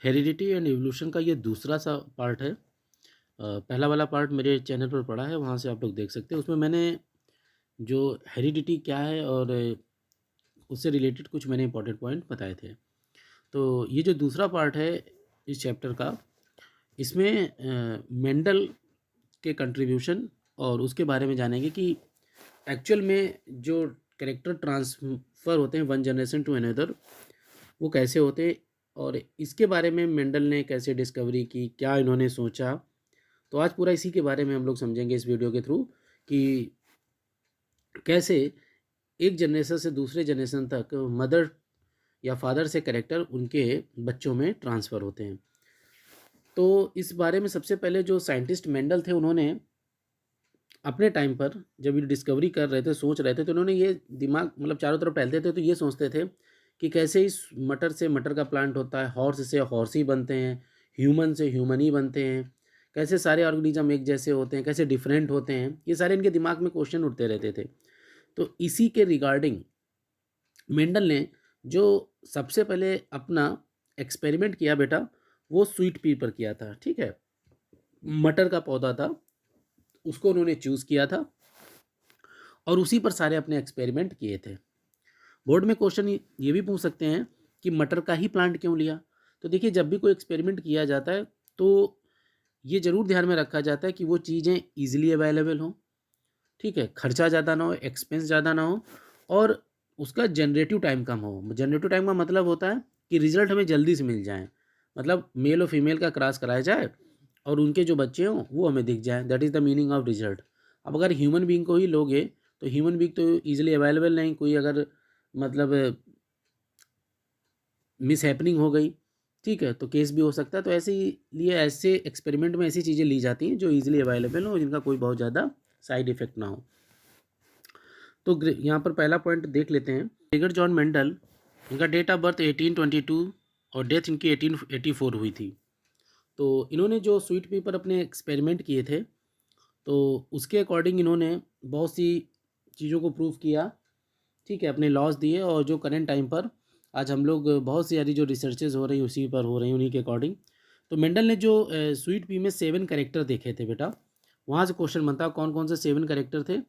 Heredity and evolution का ये दूसरा सा पार्ट है। पहला वाला पार्ट मेरे चैनल पर पड़ा है, वहाँ से आप लोग देख सकते हैं। उसमें मैंने जो हेरिडिटी क्या है और उससे रिलेटेड कुछ मैंने इंपॉर्टेंट पॉइंट बताए थे। तो ये जो दूसरा पार्ट है इस चैप्टर का, इसमें मेंडल के कंट्रीब्यूशन और उसके बारे में जानेंगे कि एक्चुअल में जो कैरेक्टर ट्रांसफ़र होते हैं वन जनरेशन टू अनदर, वो कैसे होते हैं और इसके बारे में मेंडल ने कैसे डिस्कवरी की, क्या इन्होंने सोचा। तो आज पूरा इसी के बारे में हम लोग समझेंगे इस वीडियो के थ्रू कि कैसे एक जनरेशन से दूसरे जनरेशन तक मदर या फादर से कैरेक्टर उनके बच्चों में ट्रांसफ़र होते हैं। तो इस बारे में सबसे पहले जो साइंटिस्ट मेंडल थे, उन्होंने अपने टाइम पर जब ये डिस्कवरी कर रहे थे, सोच रहे थे, तो उन्होंने ये दिमाग मतलब चारों तरफ टहलते थे तो ये सोचते थे कि कैसे इस मटर से मटर का प्लांट होता है, हॉर्स से हॉर्स ही बनते हैं, ह्यूमन से ह्यूमन ही बनते हैं, कैसे सारे ऑर्गेनिज्म एक जैसे होते हैं, कैसे डिफरेंट होते हैं। ये सारे इनके दिमाग में क्वेश्चन उठते रहते थे। तो इसी के रिगार्डिंग मेंडल ने जो सबसे पहले अपना एक्सपेरिमेंट किया बेटा, वो स्वीट पी पर किया था। ठीक है, मटर का पौधा था, उसको उन्होंने चूज़ किया था और उसी पर सारे अपने एक्सपेरिमेंट किए थे। बोर्ड में क्वेश्चन ये भी पूछ सकते हैं कि मटर का ही प्लांट क्यों लिया। तो देखिए, जब भी कोई एक्सपेरिमेंट किया जाता है तो ये ज़रूर ध्यान में रखा जाता है कि वो चीज़ें ईजिली अवेलेबल हों, ठीक है, खर्चा ज़्यादा ना हो, एक्सपेंस ज़्यादा ना हो और उसका जनरेटिव टाइम कम हो। जनरेटिव टाइम का मतलब होता है कि रिजल्ट हमें जल्दी से मिल जाए, मतलब मेल और फीमेल का क्रॉस कराया जाए और उनके जो बच्चे हों वो हमें दिख जाए। That is the meaning of result. अब अगर ह्यूमन बीइंग को ही लोगे तो ह्यूमन बीइंग तो ईजिली अवेलेबल नहीं, कोई अगर मतलब मिस हैपनिंग हो गई, ठीक है, तो केस भी हो सकता है। तो ऐसे ही लिए ऐसे एक्सपेरिमेंट में ऐसी चीज़ें ली जाती हैं जो ईजिली अवेलेबल हो, जिनका कोई बहुत ज़्यादा साइड इफेक्ट ना हो। तो यहाँ पर पहला पॉइंट देख लेते हैं। ग्रेगर जॉन मेंडल, इनका डेट ऑफ बर्थ 1822 और डेथ इनकी 1884 हुई थी। तो इन्होंने जो स्वीट पी पर अपने एक्सपेरिमेंट किए थे, तो उसके अकॉर्डिंग इन्होंने बहुत सी चीज़ों को प्रूव किया, ठीक है, अपने लॉज दिए और जो करंट टाइम पर आज हम लोग बहुत सी सारी जो रिसर्चेज हो रही हैं उसी पर हो रही हैं, उन्हीं के अकॉर्डिंग। तो मेंडल ने जो स्वीट पी में 7 कैरेक्टर देखे थे बेटा, वहाँ से क्वेश्चन बनता है कौन कौन से 7 कैरेक्टर थे।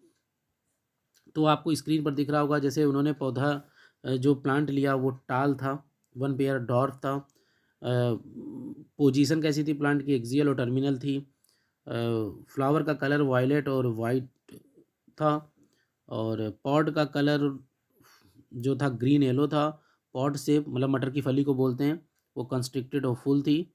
तो आपको स्क्रीन पर दिख रहा होगा, जैसे उन्होंने पौधा जो प्लांट लिया वो टाल था, वन पेयर डॉर्फ था, पोजीशन कैसी थी प्लांट की, एक्सियल और टर्मिनल थी, फ्लावर का कलर वायलेट और वाइट था और पॉड का कलर जो था ग्रीन येलो था, पॉड शेप मतलब मटर की फली को बोलते हैं, वो कंस्ट्रिक्टेड और फुल थी।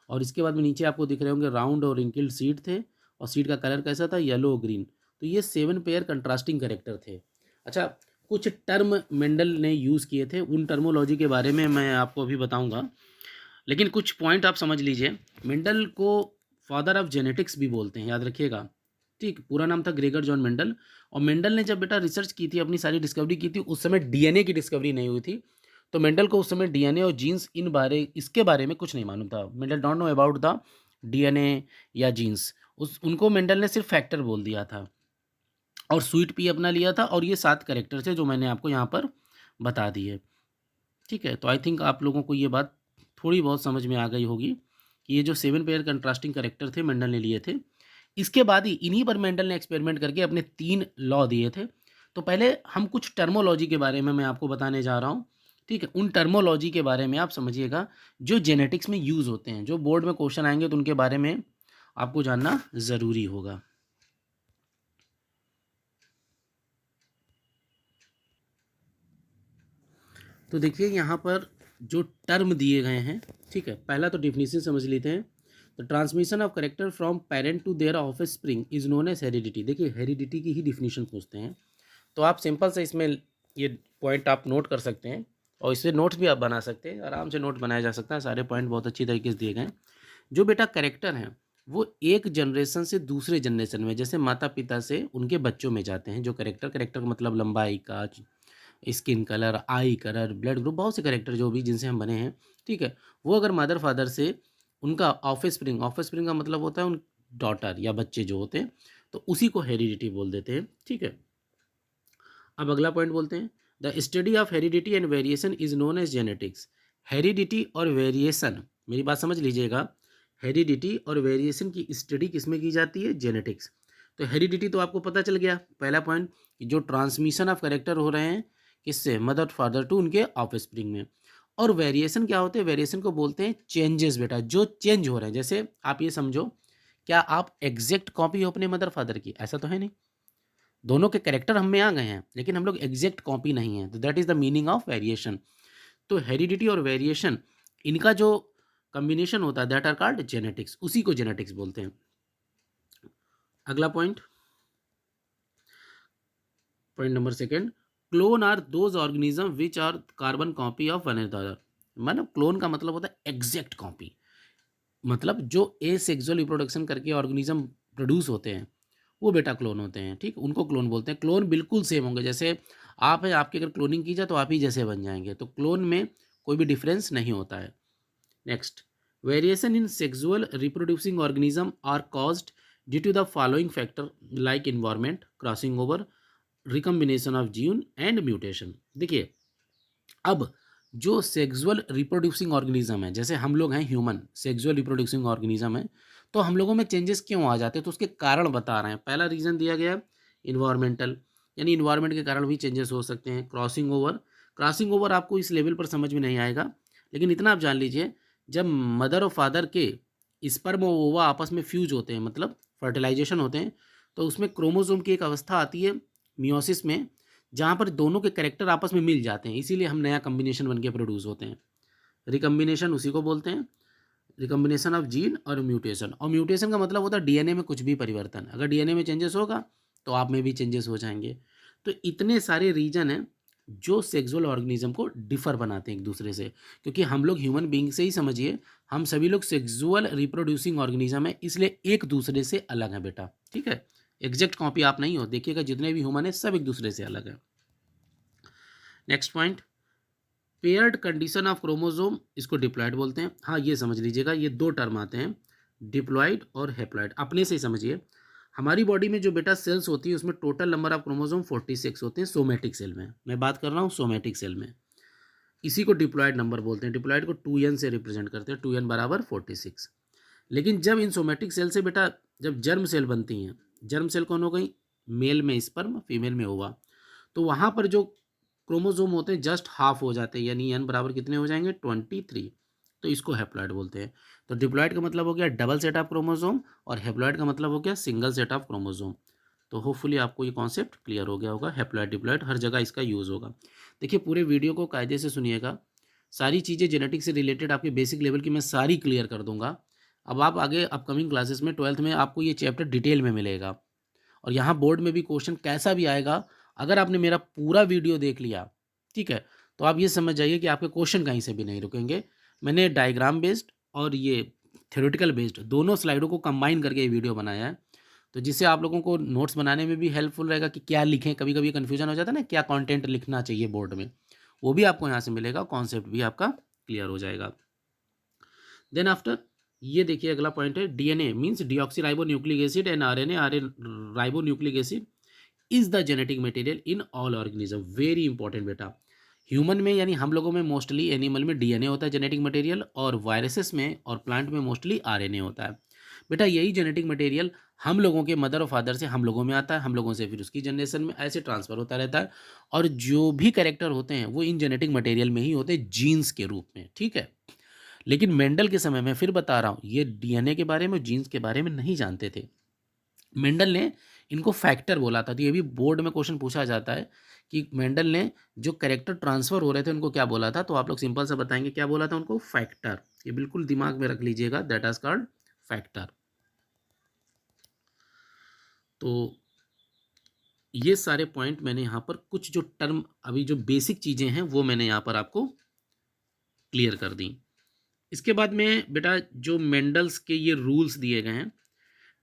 और इसके बाद में नीचे आपको दिख रहे होंगे राउंड और रिंकल्ड सीड थे और सीड का कलर कैसा था, येलो और ग्रीन। तो ये 7 पेयर कंट्रास्टिंग कैरेक्टर थे। अच्छा, कुछ टर्म मेंडल ने यूज़ किए थे, उन टर्मोलॉजी के बारे में मैं आपको अभी बताऊंगा, लेकिन कुछ पॉइंट आप समझ लीजिए। मेंडल को फादर ऑफ जेनेटिक्स भी बोलते हैं, याद रखिएगा। ठीक, पूरा नाम था ग्रेगर जॉन मेंडल। और मेंडल ने जब बेटा रिसर्च की थी, अपनी सारी डिस्कवरी की थी, उस समय डीएनए की डिस्कवरी नहीं हुई थी। तो मेंडल को उस समय डीएनए और जीन्स इसके बारे में कुछ नहीं मालूम था। Mendel don't know about the DNA या जीन्स। उनको मेंडल ने सिर्फ फैक्टर बोल दिया था और स्वीट पी अपना लिया था। और ये 7 कैरेक्टर थे जो मैंने आपको यहाँ पर बता दिए। ठीक है, तो आई थिंक आप लोगों को ये बात थोड़ी बहुत समझ में आ गई होगी कि ये जो 7 पेयर कंट्रास्टिंग कैरेक्टर थे मेंडल ने लिए थे। इसके बाद ही इन्हीं पर मेंडल ने एक्सपेरिमेंट करके अपने 3 लॉ दिए थे। तो पहले हम कुछ टर्मोलॉजी के बारे में मैं आपको बताने जा रहा हूँ, ठीक है। उन टर्मोलॉजी के बारे में आप समझिएगा जो जेनेटिक्स में यूज़ होते हैं, जो बोर्ड में क्वेश्चन आएंगे तो उनके बारे में आपको जानना ज़रूरी होगा। तो देखिए यहाँ पर जो टर्म दिए गए हैं, ठीक है, पहला तो डिफिनीशन समझ लेते हैं। The transmission of character from parent to their offspring is known as heredity. देखिए, हेरिडिटी की ही डिफिनीशन पूछते हैं, तो आप सिंपल से इसमें ये पॉइंट आप नोट कर सकते हैं और इससे नोट्स भी आप बना सकते हैं, आराम से नोट बनाया जा सकता है। सारे पॉइंट बहुत अच्छी तरीके से दिए गए हैं। जो बेटा करेक्टर हैं वो एक जनरेशन से दूसरे जनरेशन में, जैसे माता पिता से उनके बच्चों में जाते हैं। जो करेक्टर करेक्टर का मतलब लंबाई का, स्किन कलर, आई कलर, ब्लड ग्रुप, बहुत से करेक्टर जो भी जिनसे हम बने हैं, ठीक है, वो अगर मदर फादर से उनका ऑफ स्प्रिंग का मतलब होता है उन डॉटर या बच्चे जो होते हैं, तो उसी को हेरिडिटी बोल देते हैं। ठीक है, अब अगला पॉइंट बोलते हैं the study of heredity and variation is known as genetics. Heredity और वेरिएशन, मेरी बात समझ लीजिएगा, हेरिडिटी और वेरिएशन की स्टडी किसमें की जाती है? जेनेटिक्स। तो हेरिडिटी तो आपको पता चल गया, पहला पॉइंट, कि जो ट्रांसमिशन ऑफ कैरेक्टर हो रहे हैं किससे? मदर फादर टू उनके ऑफस्प्रिंग में। और वेरिएशन क्या होते हैं? वेरिएशन को बोलते हैं चेंजेस बेटा, जो चेंज हो रहे हैं। जैसे आप ये समझो, क्या आप एग्जैक्ट कॉपी हो अपने मदर फादर की? ऐसा तो है नहीं, दोनों के कैरेक्टर हम में आ गए हैं, लेकिन हम लोग एग्जैक्ट कॉपी नहीं है। तो that is the meaning of variation. तो हेरिडिटी और वेरिएशन, इनका जो कॉम्बिनेशन होता है दैट आर कॉल्ड जेनेटिक्स, उसी को जेनेटिक्स बोलते हैं। अगला point, point number second, clone are those organism which are carbon copy of one another. मतलब क्लोन का मतलब होता है एग्जैक्ट कॉपी, मतलब जो ए सेक्सुअल रिप्रोडक्शन करके ऑर्गेनिज्म प्रोड्यूस होते हैं वो बेटा क्लोन होते हैं, ठीक, उनको क्लोन बोलते हैं। क्लोन बिल्कुल सेम होंगे, जैसे आप हैं, आपकी अगर क्लोनिंग की जाए तो आप ही जैसे बन जाएंगे, तो क्लोन में कोई भी डिफरेंस नहीं होता है। Next, variation in sexual reproducing organism are caused due to the following factor like environment, crossing over, recombination of gene and mutation. देखिए, अब जो सेक्सुअल रिप्रोड्यूसिंग ऑर्गेनिज्म है, जैसे हम लोग हैं ह्यूमन, सेक्सुअल रिप्रोड्यूसिंग ऑर्गेनिज्म है, तो हम लोगों में चेंजेस क्यों आ जाते हैं? तो उसके कारण बता रहे हैं। पहला रीज़न दिया गया है इन्वायरमेंटल, यानी इन्वायरमेंट के कारण भी चेंजेस हो सकते हैं। क्रॉसिंग ओवर, क्रॉसिंग ओवर आपको इस लेवल पर समझ में नहीं आएगा, लेकिन इतना आप जान लीजिए, जब मदर और फादर के स्पर्म और ओवा आपस में फ्यूज होते हैं, मतलब फर्टिलाइजेशन होते हैं, तो उसमें क्रोमोसोम की एक अवस्था आती है मियोसिस में, जहाँ पर दोनों के कैरेक्टर आपस में मिल जाते हैं, इसीलिए हम नया कम्बिनेशन बन के प्रोड्यूस होते हैं। रिकम्बिनेशन उसी को बोलते हैं, रिकम्बिनेशन ऑफ जीन और म्यूटेशन। और म्यूटेशन का मतलब होता है डीएनए में कुछ भी परिवर्तन, अगर डीएनए में चेंजेस होगा तो आप में भी चेंजेस हो जाएंगे। तो इतने सारे रीजन हैं जो सेक्सुअल ऑर्गेनिज्म को डिफर बनाते हैं एक दूसरे से, क्योंकि हम लोग ह्यूमन बीइंग से ही समझिए, हम सभी लोग सेक्सुअल रिप्रोड्यूसिंग ऑर्गेनिज्म है, इसलिए एक दूसरे से अलग है बेटा, ठीक है, एग्जैक्ट कॉपी आप नहीं हो। देखिएगा जितने भी ह्यूमन है सब एक दूसरे से अलग है। Next point, paired condition of chromosome, इसको डिप्लॉयड बोलते हैं। हाँ, ये समझ लीजिएगा, ये दो टर्म आते हैं, डिप्लॉयड और हैप्लॉयड, अपने से ही समझिए। हमारी बॉडी में जो बेटा सेल्स होती है उसमें टोटल नंबर ऑफ क्रोमोसोम 46 होते हैं सोमेटिक सेल में, मैं बात कर रहा हूँ सोमेटिक सेल में, इसी को डिप्लॉयड नंबर बोलते हैं। डिप्लॉयड को 2n से रिप्रेजेंट करते हैं, 2n बराबर 46। लेकिन जब इन सोमेटिक सेल से बेटा जब जर्म सेल बनती हैं, जर्म सेल कौन हो गई? मेल में स्पर्म, फीमेल में ओवा, तो वहाँ पर जो क्रोमोसोम होते हैं जस्ट हाफ हो जाते हैं, यानी एन बराबर कितने हो जाएंगे? 23। तो इसको हैप्लॉयड बोलते हैं। तो डिप्लॉयड का मतलब हो गया डबल सेट ऑफ क्रोमोसोम, और हैप्लॉयड का मतलब हो गया सिंगल सेट ऑफ क्रोमोसोम। तो होपफुली आपको ये कॉन्सेप्ट क्लियर हो गया होगा। हैप्लॉयड डिप्लॉयड हर जगह इसका यूज़ होगा। देखिए, पूरे वीडियो को कायदे से सुनिएगा, सारी चीज़ें जेनेटिक्स से रिलेटेड आपके बेसिक लेवल की मैं सारी क्लियर कर दूंगा। अब आप आगे अपकमिंग क्लासेस में 12th में आपको ये चैप्टर डिटेल में मिलेगा, और यहाँ बोर्ड में भी क्वेश्चन कैसा भी आएगा, अगर आपने मेरा पूरा वीडियो देख लिया, ठीक है, तो आप ये समझ जाइए कि आपके क्वेश्चन कहीं से भी नहीं रुकेंगे। मैंने डायग्राम बेस्ड और ये थ्योरेटिकल बेस्ड दोनों स्लाइडों को कंबाइन करके ये वीडियो बनाया है, तो जिससे आप लोगों को नोट्स बनाने में भी हेल्पफुल रहेगा कि क्या लिखें। कभी कभी कन्फ्यूजन हो जाता है ना, क्या कंटेंट लिखना चाहिए बोर्ड में, वो भी आपको यहाँ से मिलेगा, कॉन्सेप्ट भी आपका क्लियर हो जाएगा। देन आफ्टर, ये देखिए अगला पॉइंट है, DNA means deoxy ribo nucleic acid and RNA ribo nucleic acid is the genetic material in all organism. Very important बेटा, ह्यूमन में यानी हम लोगों में मोस्टली, एनिमल में डीएनए होता है जेनेटिक मटेरियल, और वायरसेस में और प्लांट में मोस्टली आरएनए होता है। बेटा यही जेनेटिक मटेरियल हम लोगों के मदर और फादर से हम लोगों में आता है, हम लोगों से फिर उसकी जनरेशन में ऐसे ट्रांसफर होता रहता है, और जो भी कैरेक्टर होते हैं वो इन जेनेटिक मटेरियल में ही होते हैं जीन्स के रूप में, ठीक है। लेकिन मेंडल के समय में फिर बता रहा हूँ, ये डीएनए के बारे में, जीन्स के बारे में नहीं जानते थे। मेंडल ने इनको फैक्टर बोला था। तो ये भी बोर्ड में क्वेश्चन पूछा जाता है कि मेंडल ने जो कैरेक्टर ट्रांसफर हो रहे थे उनको क्या बोला था, तो आप लोग सिंपल सा बताएंगे क्या बोला था उनको? फैक्टर। ये बिल्कुल दिमाग में रख लीजिएगा, दैट इज कॉल्ड फैक्टर। तो ये सारे पॉइंट मैंने यहाँ पर, कुछ जो टर्म अभी जो बेसिक चीज़ें हैं वो मैंने यहाँ पर आपको क्लियर कर दी। इसके बाद में बेटा जो मेंडल्स के ये रूल्स दिए गए हैं,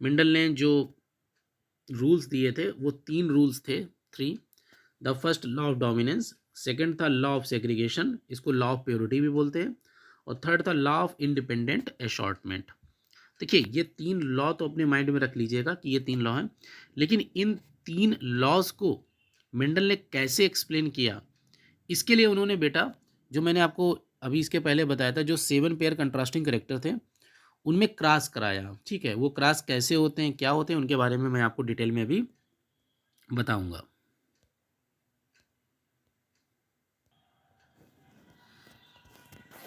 मेंडल ने जो रूल्स दिए थे वो 3 रूल्स थे, 3। The first law of dominance, second था लॉ ऑफ सेग्रीगेशन, इसको लॉ ऑफ प्योरिटी भी बोलते हैं, और थर्ड था लॉ ऑफ इंडिपेंडेंट असॉर्टमेंट। देखिए ये 3 लॉ तो अपने माइंड में रख लीजिएगा कि ये 3 लॉ हैं, लेकिन इन 3 लॉज को मेंडल ने कैसे एक्सप्लेन किया, इसके लिए उन्होंने बेटा जो मैंने आपको अभी इसके पहले बताया था, जो 7 पेयर कंट्रास्टिंग कैरेक्टर थे उनमें क्रॉस कराया, ठीक है। वो क्रॉस कैसे होते हैं, क्या होते हैं, उनके बारे में मैं आपको डिटेल में अभी बताऊंगा।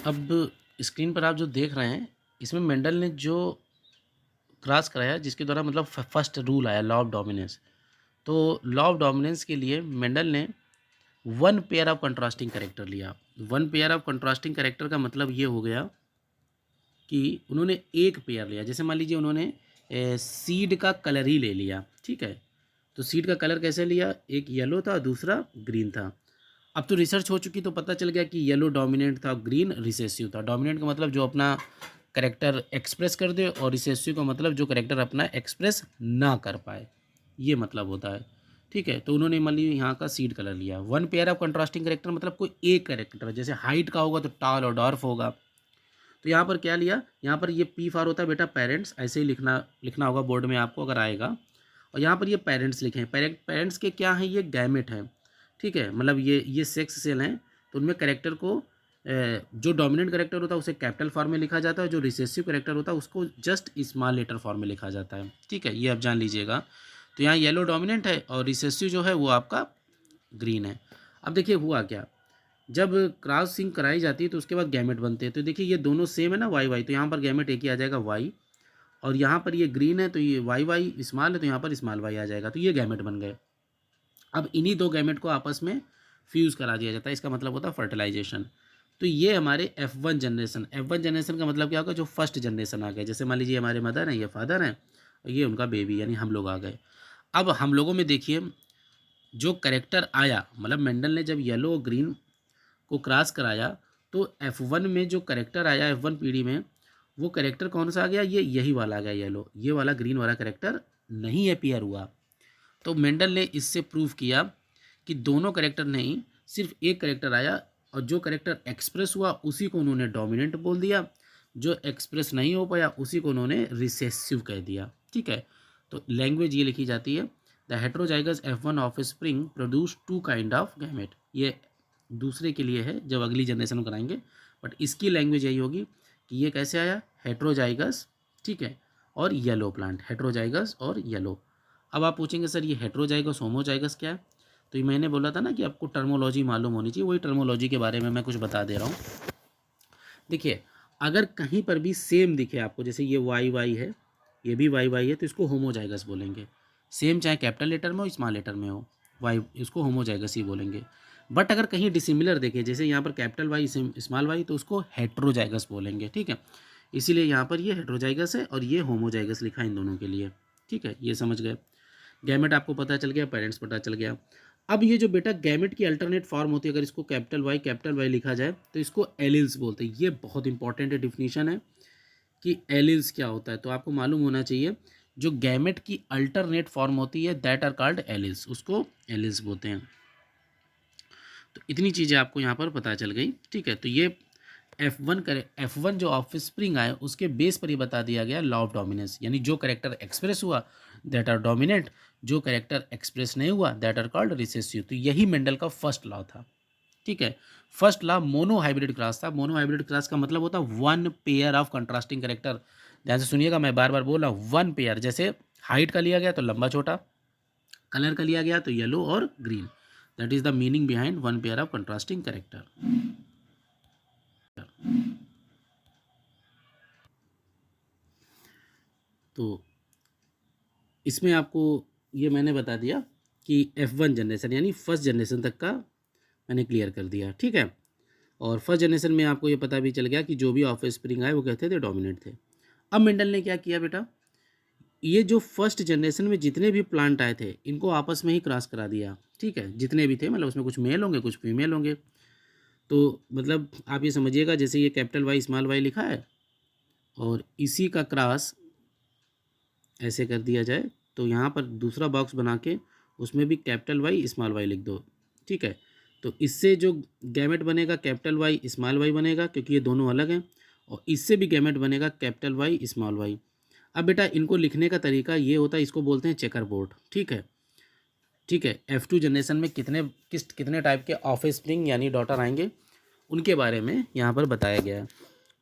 अब स्क्रीन पर आप जो देख रहे हैं, इसमें मेंडल ने जो क्रॉस कराया, जिसके द्वारा मतलब फर्स्ट रूल आया लॉ ऑफ डोमिनेंस। तो लॉ ऑफ डोमिनेंस के लिए मेंडल ने 1 पेयर ऑफ कंट्रास्टिंग कैरेक्टर लिया। 1 पेयर ऑफ कंट्रास्टिंग कैरेक्टर का मतलब ये हो गया कि उन्होंने एक पेयर लिया। जैसे मान लीजिए उन्होंने सीड का कलर ही ले लिया, ठीक है। तो सीड का कलर कैसे लिया, एक येलो था, दूसरा ग्रीन था। अब तो रिसर्च हो चुकी, तो पता चल गया कि येलो डोमिनेंट था, ग्रीन रिसेसिव था। डोमिनेंट का मतलब जो अपना करेक्टर एक्सप्रेस कर दे, और रिसेसिव का मतलब जो करेक्टर अपना एक्सप्रेस ना कर पाए, ये मतलब होता है, ठीक है। तो उन्होंने मान लीजिए यहाँ का सीड कलर लिया। 1 पेयर ऑफ कंट्रास्टिंग करेक्टर मतलब कोई एक करेक्टर, जैसे हाइट का होगा तो टॉल और डॉर्फ होगा। तो यहाँ पर क्या लिया, यहाँ पर ये पी फॉर होता है बेटा पेरेंट्स, ऐसे ही लिखना लिखना होगा बोर्ड में आपको अगर आएगा। और यहाँ पर ये पेरेंट्स लिखे हैं। पेरेंट्स के क्या हैं, ये गैमेट हैं, ठीक है। मतलब ये सेक्स सेल हैं। तो उनमें करेक्टर को जो डोमिनेंट करेक्टर होता है उसे कैपिटल फॉर्म में लिखा जाता है, जो रिसेसिव करेक्टर होता है उसको जस्ट स्मॉल लेटर फॉर्म में लिखा जाता है, ठीक है। ये आप जान लीजिएगा। तो यहाँ येलो डोमिनेंट है और रिसेसिव जो है वो आपका ग्रीन है। अब देखिए हुआ क्या, जब क्रॉसिंग कराई जाती है तो उसके बाद गैमेट बनते हैं। तो देखिए ये दोनों सेम है ना, वाई वाई, तो यहाँ पर गैमेट एक ही आ जाएगा वाई। और यहाँ पर ये ग्रीन है तो ये वाई वाई स्मॉल है, तो यहाँ पर स्मॉल वाई आ जाएगा। तो ये गैमेट बन गए। अब इन्हीं दो गैमेट को आपस में फ्यूज़ करा दिया जाता है, इसका मतलब होता है फर्टिलाइजेशन। तो ये हमारे F1 जनरेशन। F1 जनरेशन का मतलब क्या होगा, जो फर्स्ट जनरेशन आ गए। जैसे मान लीजिए हमारे मदर हैं, ये फादर हैं, और ये उनका बेबी यानी हम लोग आ गए। अब हम लोगों में देखिए जो करेक्टर आया, मतलब मेंडल ने जब येलो और ग्रीन को क्रॉस कराया, तो F1 में जो करेक्टर आया F1 पीढ़ी में, वो करेक्टर कौन सा आ गया, ये यही वाला आ गया येलो। ये वाला ग्रीन वाला करेक्टर नहीं अपीयर हुआ। तो मेंडल ने इससे प्रूव किया कि दोनों करेक्टर नहीं, सिर्फ एक करेक्टर आया, और जो करेक्टर एक्सप्रेस हुआ उसी को उन्होंने डोमिनेंट बोल दिया, जो एक्सप्रेस नहीं हो पाया उसी को उन्होंने रिसेसिव कह दिया, ठीक है। तो लैंग्वेज ये लिखी जाती है, the heterozygous F1 of spring produce 2 kind of gamete. ये दूसरे के लिए है, जब अगली जनरेशन में कराएंगे, बट इसकी लैंग्वेज यही होगी कि ये कैसे आया, हेट्रोजाइगस, ठीक है, और येलो प्लांट, हेट्रोजाइगस और येलो। अब आप पूछेंगे सर ये हेट्रोजाइगस होमोजाइगस क्या है, तो ये मैंने बोला था ना कि आपको टर्मोलॉजी मालूम होनी चाहिए, वही टर्मोलॉजी के बारे में मैं कुछ बता दे रहा हूँ। देखिए अगर कहीं पर भी सेम दिखे आपको, जैसे ये वाई वाई है, ये भी वाई वाई है, तो इसको होमोजाइगस बोलेंगे। सेम चाहे कैपिटल लेटर में हो स्मॉल लेटर में हो, वाई, इसको होमोजाइगस ही बोलेंगे। बट अगर कहीं डिसिमिलर देखे, जैसे यहाँ पर कैपिटल वाई स्मॉल वाई, तो उसको हेट्रोजाइगस बोलेंगे, ठीक है। इसीलिए यहाँ पर ये हेट्रोजाइगस है और ये होमोजाइगस लिखा है इन दोनों के लिए, ठीक है। ये समझ गए। गैमेट आपको पता चल गया, पेरेंट्स पता चल गया। अब ये जो बेटा गैमेट की अल्टरनेट फॉर्म होती है, अगर इसको कैपिटल वाई लिखा जाए तो इसको एलिल्स बोलते हैं। ये बहुत इंपॉर्टेंट डिफिनीशन है कि एलिल्स क्या होता है, तो आपको मालूम होना चाहिए। जो गैमेट की अल्टरनेट फॉर्म होती है दैट आर कॉल्ड एलिल्स, उसको एलिल्स बोलते हैं। तो इतनी चीज़ें आपको यहाँ पर पता चल गई, ठीक है। तो ये F1 जो ऑफ स्प्रिंग आए उसके बेस पर ही बता दिया गया लॉ ऑफ डोमिनेंस, यानी जो करेक्टर एक्सप्रेस हुआ दैट आर डोमिनेंट, जो करेक्टर एक्सप्रेस नहीं हुआ दैट आर कॉल्ड रिसेसिव। तो यही मेंडल का फर्स्ट लॉ था, ठीक है। First law mono hybrid cross था। मोनो हाइब्रिड क्रॉस का मतलब होता है 1 पेयर ऑफ कंट्रास्टिंग करेक्टर। ध्यान से सुनिएगा, मैं बार बार बोल रहा हूँ 1 पेयर। जैसे हाइट का लिया गया तो लंबा छोटा, कलर का लिया गया तो येलो और green. That is the meaning behind 1 pair of contrasting character. तो इसमें आपको ये मैंने बता दिया कि F1 जनरेशन यानी फर्स्ट जनरेशन तक का मैंने क्लियर कर दिया, ठीक है। और फर्स्ट जनरेशन में आपको ये पता भी चल गया कि जो भी ऑफ स्प्रिंग आए वो कहते थे डोमिनेंट थे। अब मेंडल ने क्या किया बेटा, ये जो फर्स्ट जनरेशन में जितने भी प्लांट आए थे इनको आपस में ही क्रॉस करा दिया, ठीक है। जितने भी थे, मतलब उसमें कुछ मेल होंगे कुछ फीमेल होंगे। तो मतलब आप ये समझिएगा, जैसे ये कैपिटल वाई स्मॉल वाई लिखा है और इसी का क्रॉस ऐसे कर दिया जाए, तो यहाँ पर दूसरा बॉक्स बना के उसमें भी कैपिटल वाई स्मॉल वाई लिख दो, ठीक है। तो इससे जो गैमेट बनेगा कैपिटल वाई स्मॉल वाई बनेगा, क्योंकि ये दोनों अलग हैं। और इससे भी गैमेट बनेगा कैपिटल वाई स्मॉल वाई। अब बेटा इनको लिखने का तरीका ये होता है, इसको बोलते हैं चेकर बोर्ड, ठीक है, ठीक है। F2 जनरेशन में कितने टाइप के ऑफ स्प्रिंग यानी डॉटर आएंगे उनके बारे में यहाँ पर बताया गया है।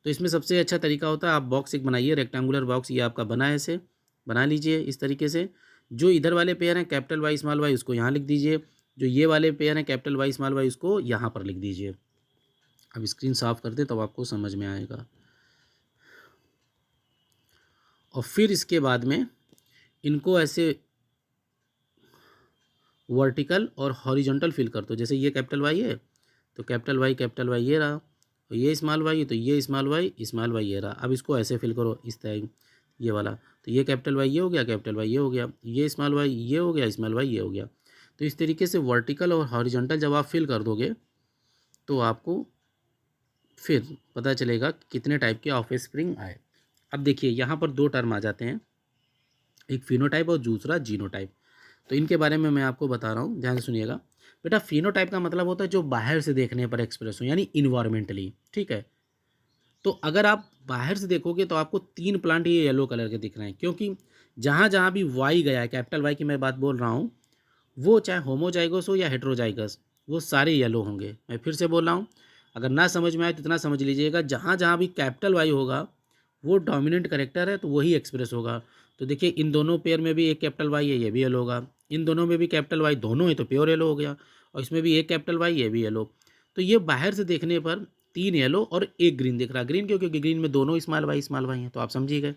तो इसमें सबसे अच्छा तरीका होता है, आप बॉक्स एक बनाइए, रेक्टेंगुलर बॉक्स, ये आपका बना है, ऐसे बना लीजिए इस तरीके से। जो इधर वाले पेयर हैं कैपिटल वाई स्मॉल वाई, उसको यहाँ लिख दीजिए। जो ये वाले पेयर हैं कैपिटल वाई स्मॉल वाई, उसको यहाँ पर लिख दीजिए। अब स्क्रीन साफ कर दे तब आपको समझ में आएगा। और फिर इसके बाद में इनको ऐसे वर्टिकल और हॉरिजॉन्टल फिल कर दो। जैसे ये कैपिटल वाई है तो कैपिटल वाई ये रहा, और ये स्मॉल वाई है तो ये स्मॉल वाई ये रहा। अब इसको ऐसे फिल करो इस तरह, ये वाला। तो ये कैपिटल वाई ये हो गया, कैपिटल वाई ये हो गया, ये स्मॉल वाई ये हो गया, स्मॉल वाई ये हो गया। तो इस तरीके से वर्टिकल और हॉरिजॉन्टल जब आप फिल कर दोगे तो आपको फिर पता चलेगा कि कितने टाइप के ऑफ स्प्रिंग आए। अब देखिए यहाँ पर दो टर्म आ जाते हैं, एक फिनोटाइप और दूसरा जीनोटाइप। तो इनके बारे में मैं आपको बता रहा हूँ, ध्यान से सुनिएगा। बेटा फिनोटाइप का मतलब होता है जो बाहर से देखने पर एक्सप्रेस हो, यानी इन्वायरमेंटली, ठीक है। तो अगर आप बाहर से देखोगे तो आपको 3 प्लांट ये येलो कलर के दिख रहे हैं, क्योंकि जहाँ जहाँ भी वाई गया है, कैपिटल वाई की मैं बात बोल रहा हूँ, वो चाहे होमोजाइगस हो या हेट्रोजाइगस, वो सारे येलो होंगे। मैं फिर से बोल रहा हूँ, अगर ना समझ में आए तो इतना समझ लीजिएगा, जहाँ जहाँ भी कैपिटल वाई होगा वो डोमिनेंट करेक्टर है, तो वही एक्सप्रेस होगा। तो देखिए इन दोनों पेयर में भी एक कैपिटल वाई है, ये भी येलो होगा। इन दोनों में भी कैपिटल वाई दोनों है तो प्योर येलो हो गया, और इसमें भी एक कैपिटल वाई, ये भी येलो। तो ये बाहर से देखने पर 3 येलो और एक ग्रीन दिख रहा है। ग्रीन क्यों? क्योंकि ग्रीन में दोनों स्मॉल वाई हैं, तो आप समझिए गए।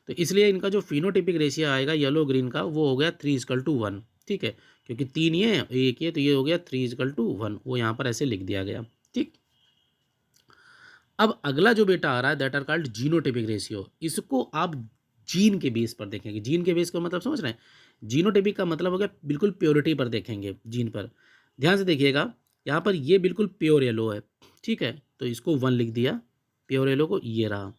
तो इसलिए इनका जो फिनोटिपिक रेशियो आएगा येलो ग्रीन का, वो हो गया 3:1, ठीक है। क्योंकि 3 ये एक ये, तो ये हो गया 3:1, वो यहाँ पर ऐसे लिख दिया गया, ठीक। अब अगला जो बेटा आ रहा है that are called genotypic ratio. इसको आप जीन के बेस पर देखेंगे। जीन के बेस का मतलब समझ रहे हैं? जीनोटिपिक का मतलब हो गया बिल्कुल प्योरिटी पर देखेंगे, जीन पर। ध्यान से देखिएगा, यहाँ पर ये बिल्कुल प्योर येलो है, ठीक है, तो इसको 1 लिख दिया, प्योर येलो को, ये रहा।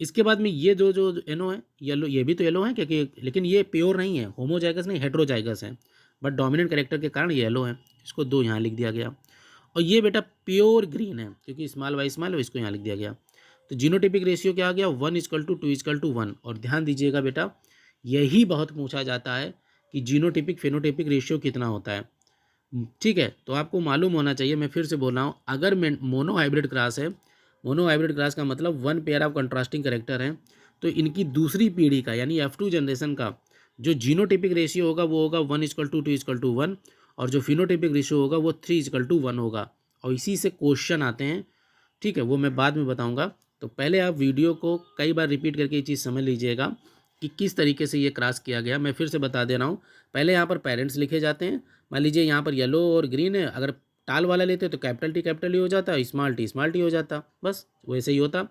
इसके बाद में ये जो जो एनो है येलो, ये भी तो येलो है, क्योंकि लेकिन ये प्योर नहीं है, होमोजाइगस नहीं, हेट्रोजाइगस है, बट डोमिनेंट कैरेक्टर के कारण ये येलो है, इसको 2 यहाँ लिख दिया गया। और ये बेटा प्योर ग्रीन है, क्योंकि स्मॉल वाई स्मॉल है, इसको यहाँ लिख दिया गया। तो जीनोटिपिक रेशियो क्या आ गया? 1:2:1। और ध्यान दीजिएगा बेटा, यही बहुत पूछा जाता है कि जीनोटिपिक फेनोटिपिक रेशियो कितना होता है, ठीक है। तो आपको मालूम होना चाहिए, मैं फिर से बोल रहा हूँ, अगर मोनो हाइब्रिड क्रास है, मोनो हाइब्रिड क्रास का मतलब 1 पेयर ऑफ कंट्रास्टिंग करेक्टर है, तो इनकी दूसरी पीढ़ी का यानी F2 जनरेशन का जो जीनोटिपिक रेशियो होगा वो होगा 1:2:1, और जो फिनोटिपिक रेशियो होगा वो 3:1 होगा। और इसी से क्वेश्चन आते हैं, ठीक है, वो मैं बाद में बताऊंगा। तो पहले आप वीडियो को कई बार रिपीट करके ये चीज़ समझ लीजिएगा कि किस तरीके से ये क्रॉस किया गया। मैं फिर से बता दे रहा हूँ, पहले यहाँ पर पेरेंट्स लिखे जाते हैं। मान लीजिए यहाँ पर येलो और ग्रीन है, अगर टाल वाला लेते तो कैपिटल टी हो जाता, स्मॉल टी हो जाता, बस वैसे ही होता।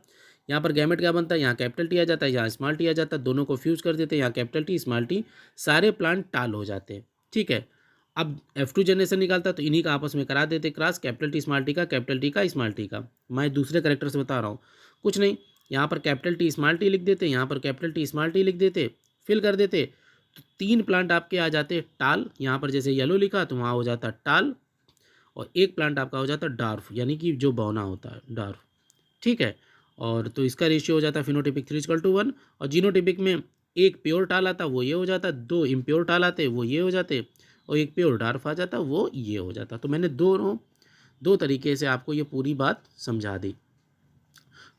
यहाँ पर गैमेट क्या बनता है? यहाँ कैपिटल टी आ जाता है, यहाँ स्मॉल टी आ जाता है, दोनों को फ्यूज कर देते हैं, यहाँ कैपिटल टी स्मॉल टी, सारे प्लांट टाल हो जाते हैं, ठीक है। अब F2 जनरेशन निकालता तो इन्हीं का आपस में करा देते cross, capital T small T का, कैपिटल टी का स्मॉल टी का। मैं दूसरे करेक्टर से बता रहा हूँ, कुछ नहीं, यहाँ पर कैपिटल टी स्मॉल टी लिख देते, यहाँ पर कैपिटल टी स्मॉल टी लिख देते, फिल कर देते, तो 3 प्लांट आपके आ जाते टाल। यहाँ पर जैसे येलो लिखा तो वहाँ हो जाता टाल, और एक प्लांट आपका हो जाता डार्फ, यानी कि जो बौना होता है डार्फ, ठीक है। और तो इसका रेशियो हो जाता है फिनोटिपिक 3:1, और जीनोटिपिक में एक प्योर टाल आता वो ये हो जाता, 2 इम्प्योर टाल आते वो ये हो जाते, और एक प्योर डार्फ आ जाता वो ये हो जाता। तो मैंने दो तरीके से आपको ये पूरी बात समझा दी।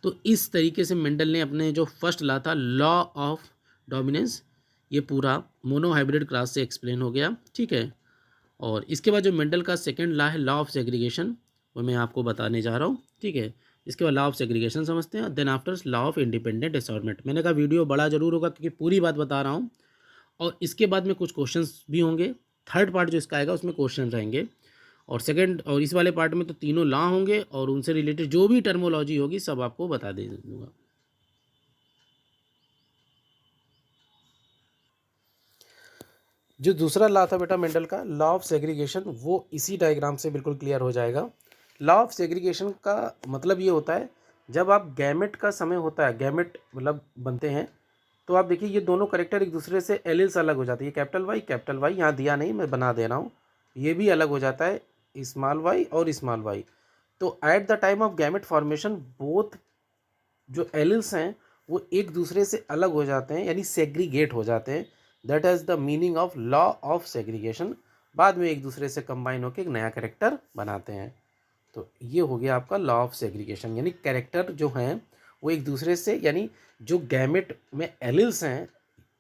तो इस तरीके से मेंडल ने अपने जो फर्स्ट लॉ था, लॉ ऑफ डोमिनेंस, ये पूरा मोनो हाइब्रिड क्लास से एक्सप्लेन हो गया, ठीक है। और इसके बाद जो मेंडल का सेकंड लॉ है, लॉ ऑफ सेग्रीगेशन, वो मैं आपको बताने जा रहा हूँ, ठीक है। इसके बाद लॉ ऑफ सेग्रीगेशन समझते हैं, then after law of independent assortment. मैंने कहा वीडियो बड़ा जरूर होगा क्योंकि पूरी बात बता रहा हूँ, और इसके बाद में कुछ क्वेश्चंस भी होंगे। थर्ड पार्ट जो इसका आएगा उसमें क्वेश्चन रहेंगे, और सेकंड और इस वाले पार्ट में तो तीनों लॉ होंगे, और उनसे रिलेटेड जो भी टर्मोलॉजी होगी सब आपको बता दे दूँगा। जो दूसरा लॉ था बेटा मेंडल का, लॉ ऑफ सेग्रीगेशन, वो इसी डायग्राम से बिल्कुल क्लियर हो जाएगा। लॉ ऑफ सेग्रीगेशन का मतलब ये होता है, जब आप गैमेट का समय होता है, गैमेट मतलब बनते हैं, तो आप देखिए ये दोनों करेक्टर एक दूसरे से एलील्स अलग हो जाती है। कैपिटल वाई यहाँ दिया नहीं, मैं बना दे रहा हूँ, ये भी अलग हो जाता है, स्मॉल वाई और स्मॉल वाई। तो at the time of gamete formation both जो एलील्स हैं वो एक दूसरे से अलग हो जाते हैं, यानी सेग्रीगेट हो जाते हैं। That is the meaning of law of segregation. बाद में एक दूसरे से कंबाइन होकर एक नया कैरेक्टर बनाते हैं, तो ये हो गया आपका लॉ ऑफ सेग्रीगेशन, यानी कैरेक्टर जो हैं वो एक दूसरे से, यानी जो गैमेट में एलिल्स हैं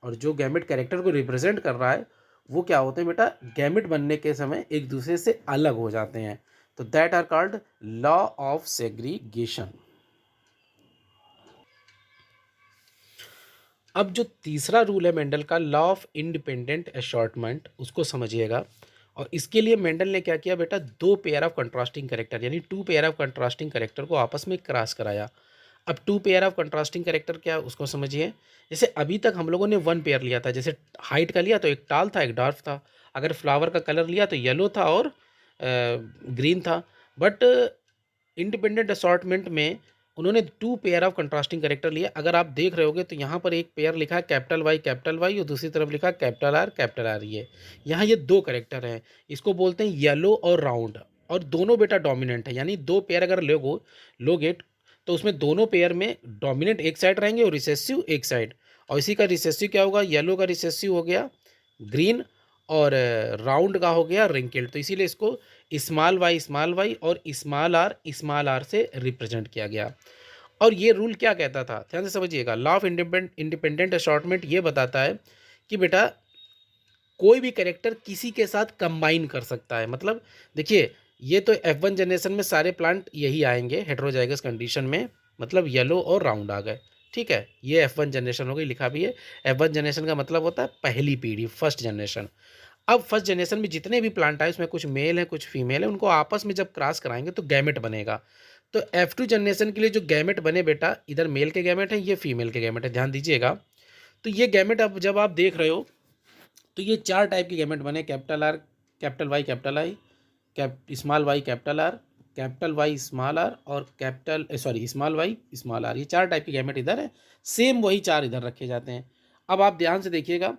और जो गैमेट कैरेक्टर को रिप्रेजेंट कर रहा है वो क्या होते हैं बेटा, गैमेट बनने के समय एक दूसरे से अलग हो जाते हैं। तो that are called law of segregation. अब जो तीसरा रूल है मेंडल का, लॉ ऑफ इंडिपेंडेंट असॉर्टमेंट, उसको समझिएगा। और इसके लिए मेंडल ने क्या किया बेटा, दो पेयर ऑफ कंट्रास्टिंग कैरेक्टर यानी two pair of contrasting character को आपस में क्रॉस कराया। अब two pair of contrasting character क्या है उसको समझिए। जैसे अभी तक हम लोगों ने वन पेयर लिया था, जैसे हाइट का लिया तो एक टाल था एक डार्फ था, अगर फ्लावर का कलर लिया तो येलो था और ग्रीन था। बट इंडिपेंडेंट असॉर्टमेंट में उन्होंने two pair of contrasting character लिए। अगर आप देख रहे होगे तो यहाँ पर एक पेयर लिखा है कैपिटल वाई और दूसरी तरफ लिखा है कैपिटल आर। ये यहाँ ये दो कैरेक्टर हैं, इसको बोलते हैं येलो और राउंड, और दोनों बेटा डोमिनेंट है। यानी दो पेयर अगर लोगे तो उसमें दोनों पेयर में डोमिनेंट एक साइड रहेंगे और रिसेसिव एक साइड। और इसी का रिसेसिव क्या होगा, येलो का रिसेसिव हो गया ग्रीन और राउंड का हो गया रिंकल्ड। तो इसीलिए इसको स्मॉल वाई और स्मॉल आर से रिप्रेजेंट किया गया। और ये रूल क्या कहता था, ध्यान से समझिएगा। लॉ ऑफ इंडिपेंडेंट असॉर्टमेंट ये बताता है कि बेटा कोई भी कैरेक्टर किसी के साथ कंबाइन कर सकता है। मतलब देखिए, ये तो F1 जनरेशन में सारे प्लांट यही आएंगे हेटेरोजाइगस कंडीशन में, मतलब येलो और राउंड आ गए, ठीक है। ये F1 जनरेशन हो गई, लिखा भी है। F1 जनरेशन का मतलब होता है पहली पीढ़ी, फर्स्ट जनरेशन। अब फर्स्ट जनरेशन में जितने भी प्लांट आए उसमें कुछ मेल है कुछ फीमेल है, उनको आपस में जब क्रॉस कराएंगे तो गैमेट बनेगा। तो F2 जनरेशन के लिए जो गैमेट बने बेटा, इधर मेल के गैमेट है, ये फीमेल के गैमेट है, ध्यान दीजिएगा। तो ये गैमेट अब जब आप देख रहे हो तो ये चार टाइप के गैमेट बने, capital R capital Y capital I, small Y capital Y small R और स्मॉल वाई स्मॉल आर। ये चार टाइप के गैमेट इधर है, सेम वही चार इधर रखे जाते हैं। अब आप ध्यान से देखिएगा,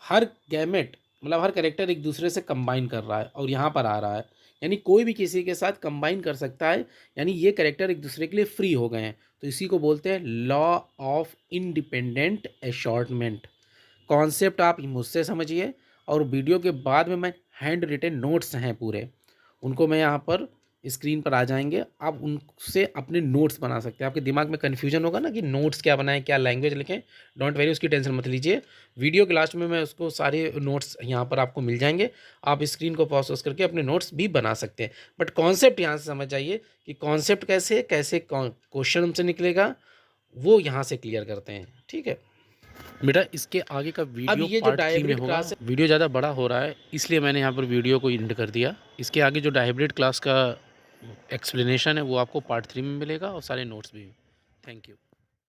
हर गैमेट मतलब हर कैरेक्टर एक दूसरे से कंबाइन कर रहा है और यहाँ पर आ रहा है, यानी कोई भी किसी के साथ कंबाइन कर सकता है, यानी ये कैरेक्टर एक दूसरे के लिए फ्री हो गए हैं। तो इसी को बोलते हैं law of independent assortment. Concept आप मुझसे समझिए, और वीडियो के बाद में मैं हैंड रिटन नोट्स हैं पूरे, उनको मैं यहाँ पर स्क्रीन पर आ जाएंगे, आप उनसे अपने नोट्स बना सकते हैं। आपके दिमाग में कन्फ्यूजन होगा ना कि नोट्स क्या बनाएं, क्या लैंग्वेज लिखें, डोंट वेरी, उसकी टेंशन मत लीजिए। वीडियो के लास्ट में मैं उसको सारे नोट्स यहाँ पर आपको मिल जाएंगे, आप स्क्रीन को पॉज करके अपने नोट्स भी बना सकते हैं। बट कॉन्सेप्ट यहाँ से समझ जाइए कि कॉन्सेप्ट कैसे कैसे क्वेश्चन हमसे निकलेगा, वो यहाँ से क्लियर करते हैं, ठीक है बेटा। इसके आगे का वीडियो ये जो पार्ट 3 में डायब्रिड होगा। क्लास वीडियो ज़्यादा बड़ा हो रहा है इसलिए मैंने यहाँ पर वीडियो को एंड कर दिया। इसके आगे जो हाइब्रिड क्लास का एक्सप्लेनेशन है वो आपको पार्ट 3 में मिलेगा और सारे नोट्स भी। Thank you.